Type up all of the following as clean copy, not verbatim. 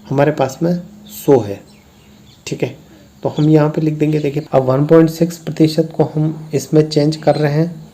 हमारे पास में 100 है। ठीक है, तो हम यहाँ पे लिख देंगे। देखिए अब 1.6% को हम इसमें चेंज कर रहे हैं,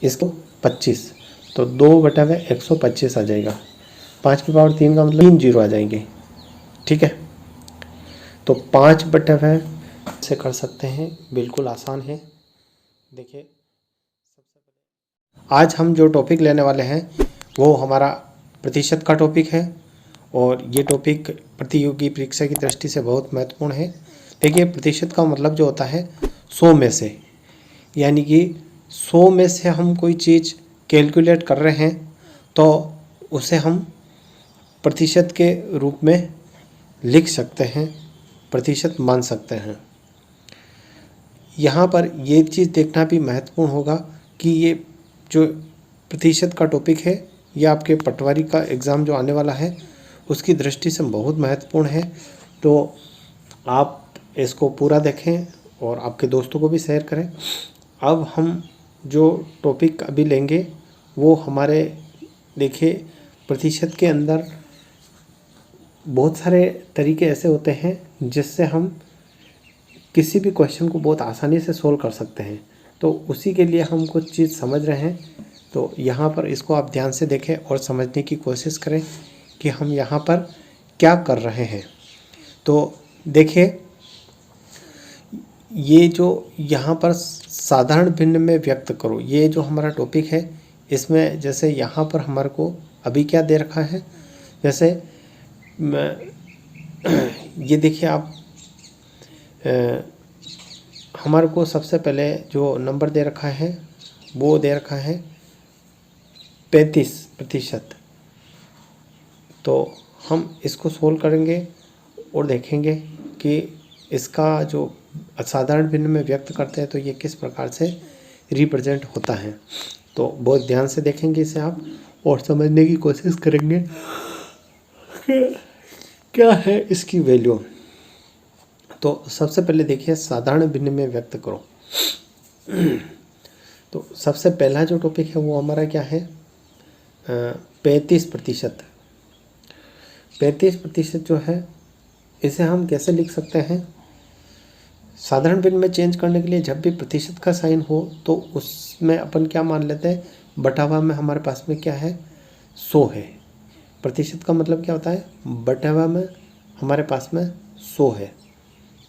इसको 25, तो 2/125 आ जाएगा। 5 की पावर 3 का मतलब 3 जीरो आ जाएंगे। ठीक है, तो 5/वह से कर सकते हैं, बिल्कुल आसान है। देखिए सबसे पहले आज हम जो टॉपिक लेने वाले हैं वो हमारा प्रतिशत का टॉपिक है, और ये टॉपिक प्रतियोगी परीक्षा की दृष्टि से बहुत महत्वपूर्ण है। देखिए प्रतिशत का मतलब जो होता है 100 में से, यानी कि 100 में से हम कोई चीज़ कैलकुलेट कर रहे हैं तो उसे हम प्रतिशत के रूप में लिख सकते हैं, प्रतिशत मान सकते हैं। यहाँ पर ये चीज़ देखना भी महत्वपूर्ण होगा कि ये जो प्रतिशत का टॉपिक है ये आपके पटवारी का एग्ज़ाम जो आने वाला है उसकी दृष्टि से बहुत महत्वपूर्ण है। तो आप इसको पूरा देखें और आपके दोस्तों को भी शेयर करें। अब हम जो टॉपिक अभी लेंगे वो हमारे, देखिए प्रतिशत के अंदर बहुत सारे तरीके ऐसे होते हैं जिससे हम किसी भी क्वेश्चन को बहुत आसानी से सोल्व कर सकते हैं। तो उसी के लिए हम कुछ चीज़ समझ रहे हैं, तो यहाँ पर इसको आप ध्यान से देखें और समझने की कोशिश करें कि हम यहाँ पर क्या कर रहे हैं। तो देखिए ये जो यहाँ पर साधारण भिन्न में व्यक्त करो, ये जो हमारा टॉपिक है इसमें जैसे यहाँ पर हमारे को अभी क्या दे रखा है, जैसे ये देखिए आप हमारे को सबसे पहले जो नंबर दे रखा है वो दे रखा है 35%। तो हम इसको सोल्व करेंगे और देखेंगे कि इसका जो साधारण भिन्न में व्यक्त करते हैं तो ये किस प्रकार से रिप्रेजेंट होता है। तो बहुत ध्यान से देखेंगे इसे आप और समझने की कोशिश करेंगे क्या है इसकी वैल्यू। तो सबसे पहले देखिए साधारण भिन्न में व्यक्त करो। तो सबसे पहला जो टॉपिक है वो हमारा क्या है, 35%। 35% जो है इसे हम कैसे लिख सकते हैं, साधारण भिन्न में चेंज करने के लिए जब भी प्रतिशत का साइन हो तो उसमें अपन क्या मान लेते हैं, बटावा में हमारे पास में क्या है 100 है। प्रतिशत का मतलब क्या होता है, बटावा में हमारे पास में 100 है।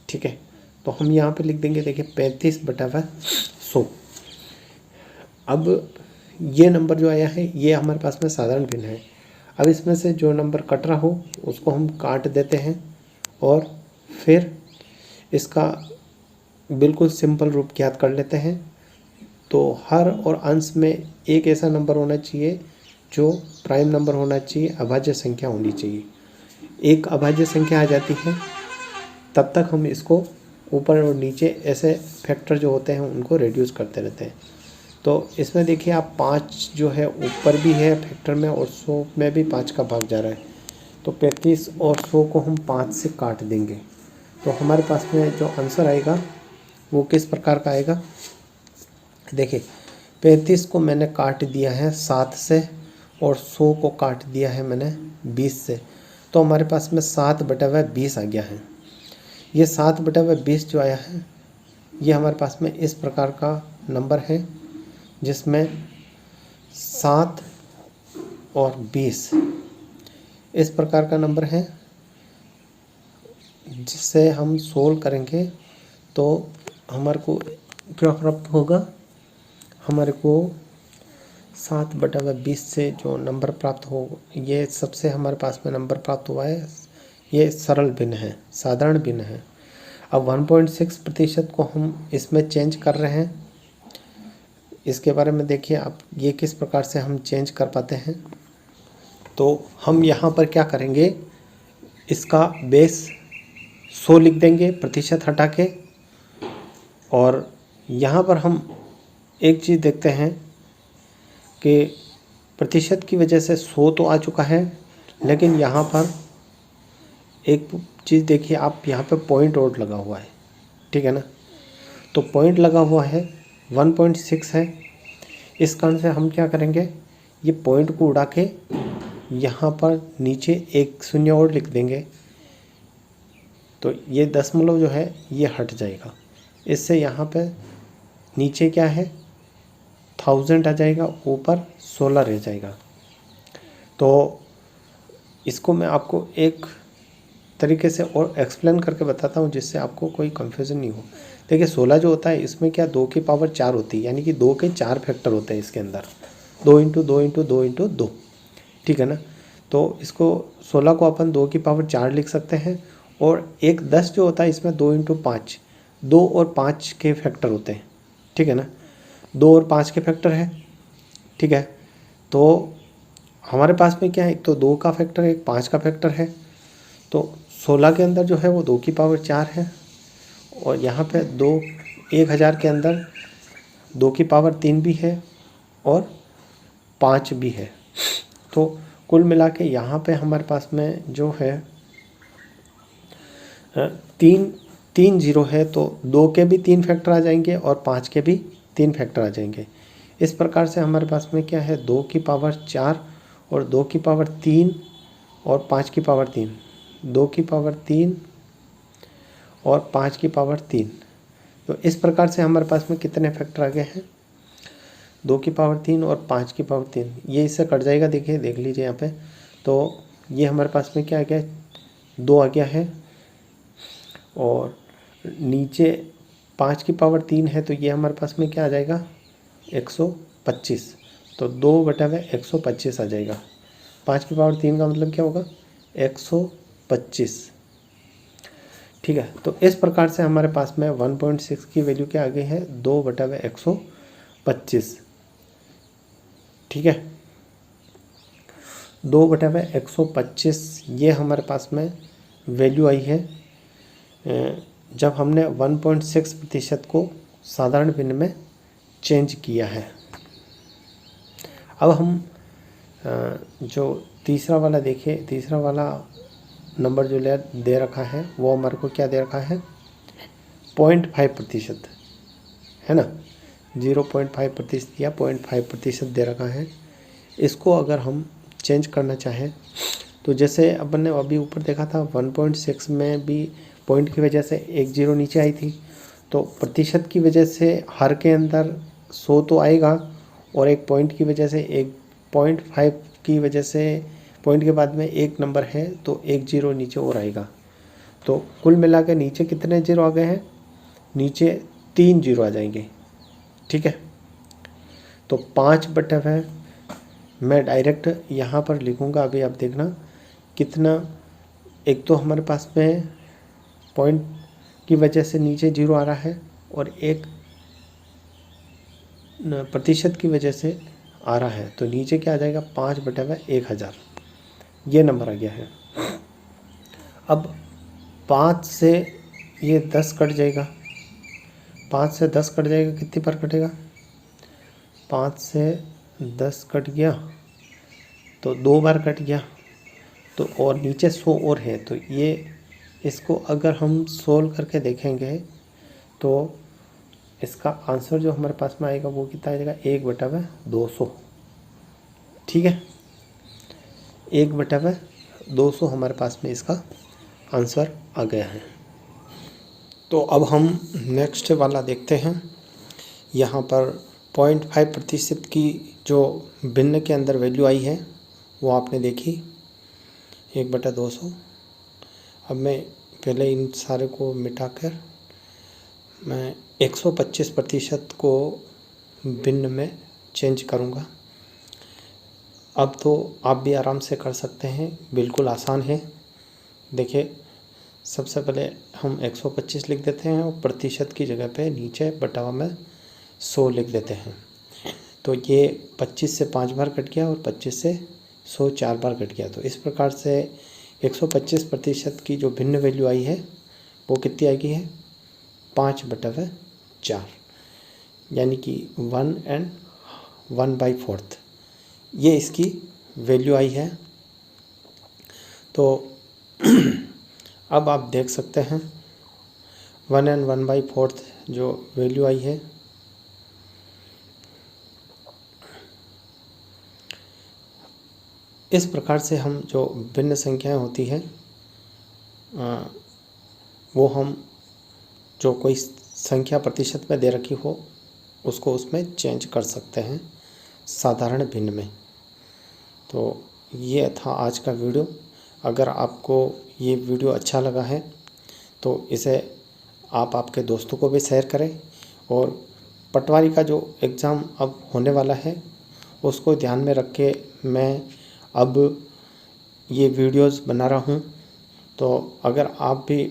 ठीक है, तो हम यहाँ पे लिख देंगे, देखिए 35/100। अब ये नंबर जो आया है ये हमारे पास में साधारण भिन्न है। अब इसमें से जो नंबर कट रहा हो उसको हम काट देते हैं और फिर इसका बिल्कुल सिंपल रूप ज्ञात कर लेते हैं। तो हर और अंश में एक ऐसा नंबर होना चाहिए जो प्राइम नंबर होना चाहिए, अभाज्य संख्या होनी चाहिए। एक अभाज्य संख्या आ जाती है तब तक हम इसको ऊपर और नीचे ऐसे फैक्टर जो होते हैं उनको रिड्यूस करते रहते हैं। तो इसमें देखिए आप 5 जो है ऊपर भी है फैक्टर में और 100 में भी 5 का भाग जा रहा है। तो 35 और 100 को हम 5 से काट देंगे तो हमारे पास में जो आंसर आएगा वो किस प्रकार का आएगा। देखिए 35 को मैंने काट दिया है 7 से और 100 को काट दिया है मैंने 20 से, तो हमारे पास में 7/20 आ गया है। ये 7/20 जो आया है ये हमारे पास में इस प्रकार का नंबर है जिसमें 7 और 20 इस प्रकार का नंबर है, जिससे हम सोल्व करेंगे तो हमारे को क्या प्राप्त होगा, हमारे को 7/20 से जो नंबर प्राप्त हो ये सबसे हमारे पास में नंबर प्राप्त हुआ है, ये सरल भिन्न है, साधारण भिन्न है। अब 1.6% को हम इसमें चेंज कर रहे हैं, इसके बारे में देखिए आप ये किस प्रकार से हम चेंज कर पाते हैं। तो हम यहाँ पर क्या करेंगे, इसका बेस 100 लिख देंगे प्रतिशत हटा के, और यहाँ पर हम एक चीज़ देखते हैं कि प्रतिशत की वजह से 100 तो आ चुका है, लेकिन यहाँ पर एक चीज़ देखिए आप, यहाँ पे पॉइंट और लगा हुआ है, ठीक है ना। तो पॉइंट लगा हुआ है 1.6 है, इस कारण से हम क्या करेंगे, ये पॉइंट को उड़ा के यहाँ पर नीचे एक शून्य और लिख देंगे तो ये दशमलव जो है ये हट जाएगा। इससे यहाँ पे नीचे क्या है 1000 आ जाएगा, ऊपर 16 रह जाएगा। तो इसको मैं आपको एक तरीके से और एक्सप्लेन करके बताता हूँ जिससे आपको कोई कन्फ्यूज़न नहीं हो। देखिए 16 जो होता है इसमें क्या 2 की पावर 4 होती है, यानी कि 2 के 4 फैक्टर होते हैं इसके अंदर, 2 इंटू 2 इंटू 2 इंटू 2, ठीक है ना। तो इसको 16 को अपन 2 की पावर 4 लिख सकते हैं। और एक 10 जो होता है इसमें 2 इंटू 5, 2 और 5 के फैक्टर होते हैं, ठीक है ना, 2 और 5 के फैक्टर है, ठीक है। तो हमारे पास में क्या है, एक तो 2 का फैक्टर है, एक 5 का फैक्टर है। तो 16 के अंदर जो है वो 2 की पावर 4 है, और यहाँ पे 1000 के अंदर 2 की पावर 3 भी है और 5 भी है। तो कुल मिला के यहाँ पे हमारे पास में जो है 3 जीरो है, तो 2 के भी 3 फैक्टर आ जाएंगे और 5 के भी 3 फैक्टर आ जाएंगे। इस प्रकार से हमारे पास में क्या है 2 की पावर 4 और 2 की पावर 3 और 5 की पावर 3, 2 की पावर 3 और 5 की पावर 3। तो इस प्रकार से हमारे पास में कितने फैक्टर आ गए हैं, 2 की पावर 3 और 5 की पावर 3। ये इससे कट जाएगा, देखिए देख लीजिए यहाँ पे। तो ये हमारे पास में क्या आ गया, 2 आ गया है, और नीचे 5 की पावर 3 है, तो ये हमारे पास में क्या आ जाएगा 125। तो 2/125 आ जाएगा। 5 की पावर 3 का मतलब क्या होगा 125, ठीक है। तो इस प्रकार से हमारे पास में 1.6 की वैल्यू क्या आ गई है 2/125, ठीक है। 2/125 ये हमारे पास में वैल्यू आई है जब हमने 1.6% को साधारण भिन्न में चेंज किया है। अब हम जो तीसरा वाला देखिए, तीसरा वाला नंबर जो दे रखा है वो हमारे को क्या दे रखा है 0.5%, है ना। 0.5% या 0.5% दे रखा है। इसको अगर हम चेंज करना चाहें तो जैसे अपन ने अभी ऊपर देखा था 1.6 में भी पॉइंट की वजह से एक जीरो नीचे आई थी, तो प्रतिशत की वजह से हर के अंदर 100 तो आएगा, और एक पॉइंट की वजह से, एक 0.5 की वजह से पॉइंट के बाद में एक नंबर है तो एक जीरो नीचे और आएगा। तो कुल मिला के नीचे कितने जीरो आ गए हैं, नीचे 3 जीरो आ जाएंगे, ठीक है। तो 5/5 मैं डायरेक्ट यहाँ पर लिखूँगा, अभी आप देखना कितना। एक तो हमारे पास में पॉइंट की वजह से नीचे जीरो आ रहा है, और एक प्रतिशत की वजह से आ रहा है, तो नीचे क्या आ जाएगा 5/1000, ये नंबर आ गया है। अब 5 से ये 10 कट जाएगा, 5 से 10 कट जाएगा, कितनी बार कटेगा 5 से 10 कट गया तो 2 बार कट गया, तो और नीचे 100 और है, तो ये इसको अगर हम सोल्व करके देखेंगे तो इसका आंसर जो हमारे पास में आएगा वो कितना आएगा 1/200, ठीक है। 1/200 हमारे पास में इसका आंसर आ गया है। तो अब हम नेक्स्ट वाला देखते हैं। यहाँ पर 0.5% की जो भिन्न के अंदर वैल्यू आई है वो आपने देखी 1/200। अब मैं पहले इन सारे को मिटाकर मैं 125% को भिन्न में चेंज करूँगा। अब तो आप भी आराम से कर सकते हैं, बिल्कुल आसान है। देखिए सबसे पहले हम 125 लिख देते हैं और प्रतिशत की जगह पे नीचे बटावा में 100 लिख देते हैं। तो ये 25 से 5 बार कट गया और 25 से 100 4 बार कट गया। तो इस प्रकार से 125% की जो भिन्न वैल्यू आई है वो कितनी आई है 5/4, यानी कि 1/1/4 ये इसकी वैल्यू आई है। तो अब आप देख सकते हैं 1/1/4 जो वैल्यू आई है इस प्रकार से हम जो भिन्न संख्याएं होती हैं वो हम जो कोई संख्या प्रतिशत में दे रखी हो उसको उसमें चेंज कर सकते हैं साधारण भिन्न में। तो ये था आज का वीडियो। अगर आपको ये वीडियो अच्छा लगा है तो इसे आप आपके दोस्तों को भी शेयर करें, और पटवारी का जो एग्ज़ाम अब होने वाला है उसको ध्यान में रख के मैं अब ये वीडियोस बना रहा हूँ। तो अगर आप भी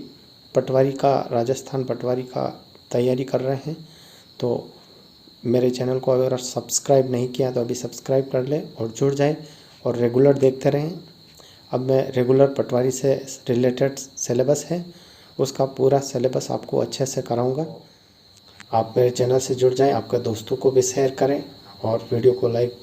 पटवारी का, राजस्थान पटवारी का तैयारी कर रहे हैं तो मेरे चैनल को अगर सब्सक्राइब नहीं किया तो अभी सब्सक्राइब कर लें और जुड़ जाएं और रेगुलर देखते रहें। अब मैं रेगुलर पटवारी से रिलेटेड सिलेबस है उसका पूरा सिलेबस आपको अच्छे से कराऊंगा। आप मेरे चैनल से जुड़ जाएं, आपके दोस्तों को भी शेयर करें और वीडियो को लाइक